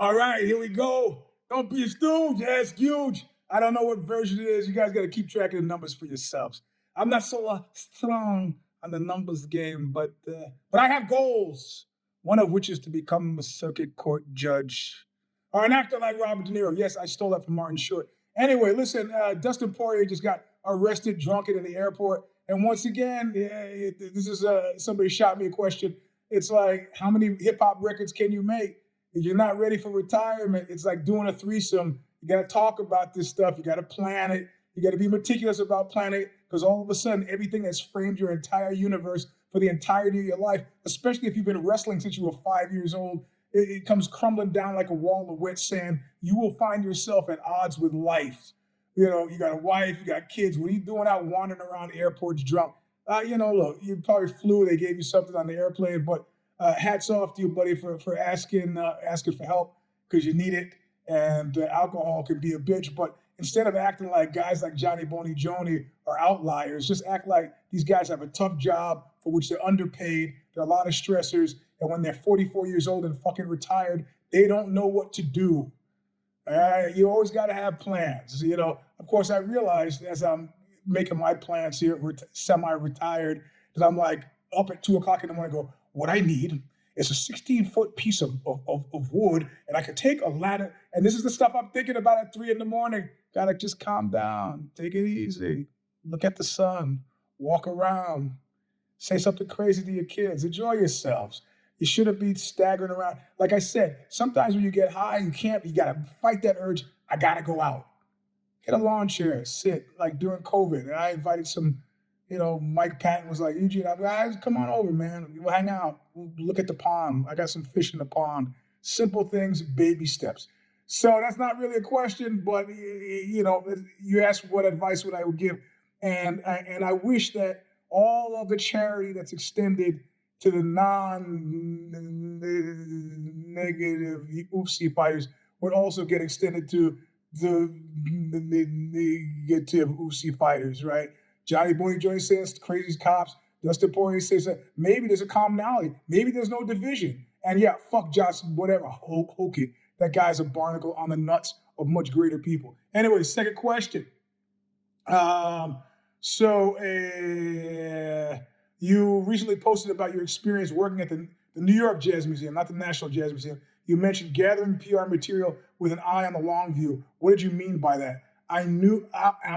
All right, here we go. Don't be a stooge. Ask Euge. I don't know what version it is. You guys got to keep track of the numbers for yourselves. I'm not so strong on the numbers game, but I have goals. One of which is to become a circuit court judge or an actor like Robert De Niro. Yes, I stole that from Martin Short. Anyway, listen, Dustin Poirier just got arrested drunken in the airport. And once again, this is somebody shot me a question. It's like, how many hip hop records can you make? If you're not ready for retirement, it's like doing a threesome. You got to talk about this stuff. You got to plan it. You got to be meticulous about planning it, because all of a sudden, everything that's framed your entire universe for the entirety of your life, especially if you've been wrestling since you were 5 years old, it comes crumbling down like a wall of wet sand. You will find yourself at odds with life. You know, you got a wife, you got kids. What are you doing out wandering around airports drunk? Look, you probably flew. They gave you something on the airplane, but hats off to you, buddy, for asking for help because you need it. And alcohol can be a bitch, but instead of acting like guys like Johnny Boney Joni are outliers, just act like these guys have a tough job for which they're underpaid. There are a lot of stressors, and when they're 44 years old and fucking retired, they don't know what to do. You always got to have plans. You know, of course, I realized as I'm making my plans here, semi-retired, that I'm like up at 2 o'clock in the morning, go, what I need is a 16-foot piece of wood, and I could take a ladder, and this is the stuff I'm thinking about at 3 in the morning. Gotta just calm down, take it easy, look at the sun, walk around, say something crazy to your kids, enjoy yourselves. You shouldn't be staggering around. Like I said, sometimes when you get high, you gotta fight that urge. I gotta go out. Get a lawn chair, sit. Like during COVID, and I invited some, Mike Patton was like, Eugene, guys, come on over, man. We'll hang out. We'll look at the pond. I got some fish in the pond. Simple things, baby steps. So that's not really a question, but you asked what advice would I would give, and I wish that all of the charity that's extended to the non-negative UFC fighters would also get extended to the negative UFC fighters, right? Johnny Boy Joy says crazy cops. Dustin Poirier says that maybe there's a commonality. Maybe there's no division. And yeah, fuck Johnson, whatever, Hokey. That guy's a barnacle on the nuts of much greater people. Anyway, second question. You recently posted about your experience working at the New York Jazz Museum, not the National Jazz Museum. You mentioned gathering PR material with an eye on the long view. What did you mean by that? I'm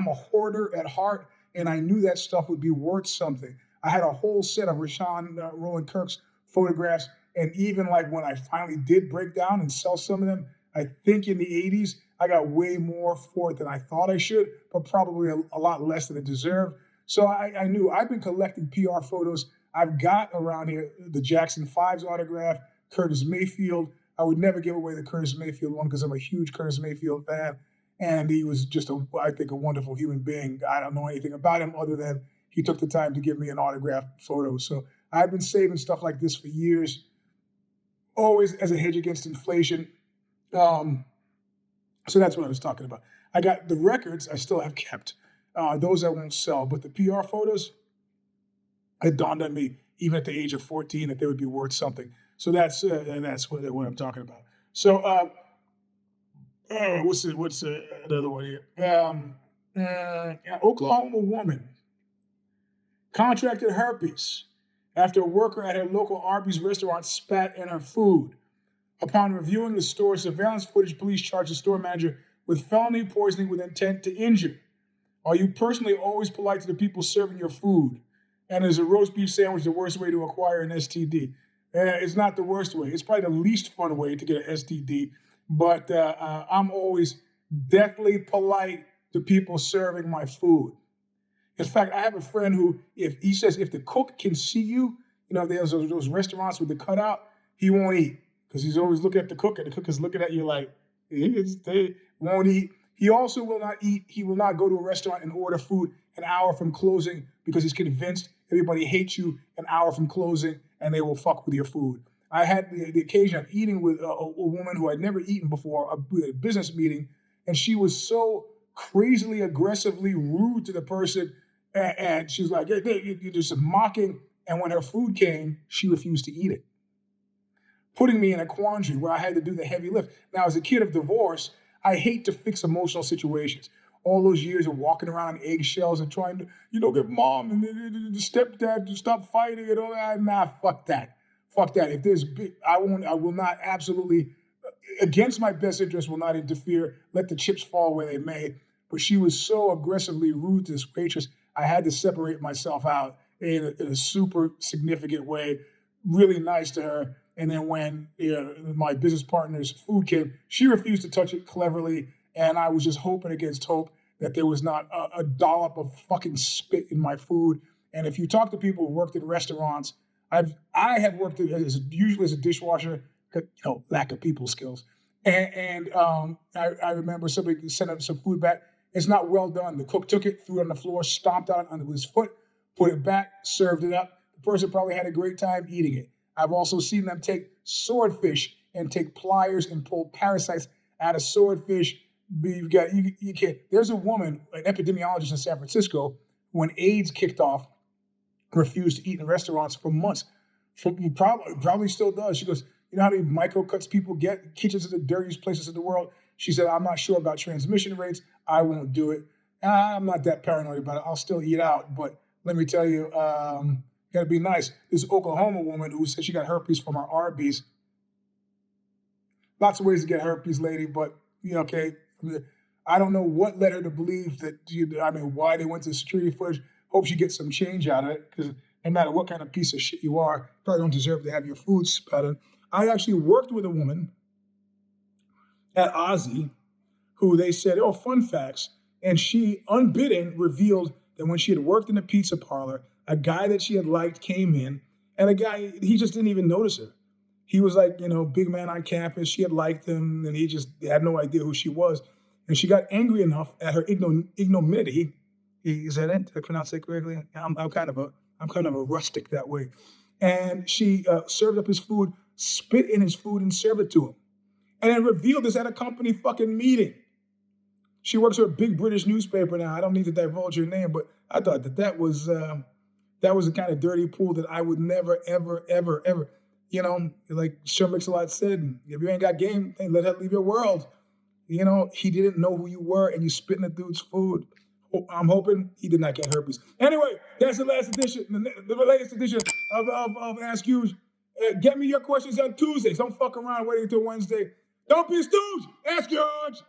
a hoarder at heart, and I knew that stuff would be worth something. I had a whole set of Rashawn Roland Kirk's photographs, and even like when I finally did break down and sell some of them, I think in the 80s, I got way more for it than I thought I should, but probably a lot less than it deserved. So I knew I've been collecting PR photos. I've got around here the Jackson 5's autograph, Curtis Mayfield. I would never give away the Curtis Mayfield one because I'm a huge Curtis Mayfield fan. And he was just, I think, a wonderful human being. I don't know anything about him other than he took the time to give me an autographed photo. So I've been saving stuff like this for years, always as a hedge against inflation. So that's what I was talking about. I got the records I still have kept. Those I won't sell, but the PR photos, it dawned on me, even at the age of 14, that they would be worth something. So that's what I'm talking about. So what's another one here? Oklahoma woman contracted herpes after a worker at her local Arby's restaurant spat in her food. Upon reviewing the store's surveillance footage, police charged the store manager with felony poisoning with intent to injure. Are you personally always polite to the people serving your food? And is a roast beef sandwich the worst way to acquire an STD? It's not the worst way. It's probably the least fun way to get an STD. But I'm always deathly polite to people serving my food. In fact, I have a friend who, if the cook can see you, there's those restaurants with the cutout, he won't eat because he's always looking at the cook, and the cook is looking at you like, they won't eat. He also will not eat. He will not go to a restaurant and order food an hour from closing because he's convinced everybody hates you an hour from closing and they will fuck with your food. I had the occasion of eating with a woman who I'd never eaten before, a business meeting, and she was so crazily, aggressively rude to the person, and she was like, you're just mocking, and when her food came, she refused to eat it. putting me in a quandary where I had to do the heavy lift. Now, as a kid of divorce, I hate to fix emotional situations. All those years of walking around on eggshells and trying to, get mom and the stepdad to stop fighting and all that. Nah, fuck that. Fuck that. If there's I will not absolutely, against my best interest, will not interfere. Let the chips fall where they may. But she was so aggressively rude to this waitress, I had to separate myself out in a super significant way. Really nice to her. And then when my business partner's food came, she refused to touch it cleverly. And I was just hoping against hope that there was not a dollop of fucking spit in my food. And if you talk to people who worked in restaurants, I have worked usually as a dishwasher, lack of people skills. And I remember somebody sent up some food back. It's not well done. The cook took it, threw it on the floor, stomped on it under his foot, put it back, served it up. The person probably had a great time eating it. I've also seen them take swordfish and take pliers and pull parasites out of swordfish. You can't. There's a woman, an epidemiologist in San Francisco, when AIDS kicked off, refused to eat in restaurants for months. Probably still does. She goes, you know how many microcuts people get? Kitchens are the dirtiest places in the world. She said, I'm not sure about transmission rates. I won't do it. I'm not that paranoid about it. I'll still eat out. But let me tell you, gotta be nice. This Oklahoma woman who said she got herpes from her Arby's. Lots of ways to get herpes, lady, but okay. I don't know what led her to believe that, why they went to security footage. Hope she gets some change out of it, because no matter what kind of piece of shit you are, you probably don't deserve to have your food spat on. I actually worked with a woman at Ozzy who they said, fun facts. And she, unbidden, revealed that when she had worked in a pizza parlor, a guy that she had liked came in, and a guy, he just didn't even notice her. He was like, big man on campus. She had liked him, and he just had no idea who she was. And she got angry enough at her ignominy. Is that it? Did I pronounce that correctly? I'm kind of a rustic that way. And she served up his food, spit in his food, and served it to him. And then revealed this at a company fucking meeting. She works for a big British newspaper now. I don't need to divulge her name, but I thought that was the kind of dirty pool that I would never, ever, ever, ever. Like Sir Mix-a-Lot said, if you ain't got game, then let her leave your world. He didn't know who you were, and you spit in the dude's food. I'm hoping he did not get herpes. Anyway, that's the last edition, the latest edition of Ask Euge. Get me your questions on Tuesdays. Don't fuck around waiting until Wednesday. Don't be a stooge. Ask Euge.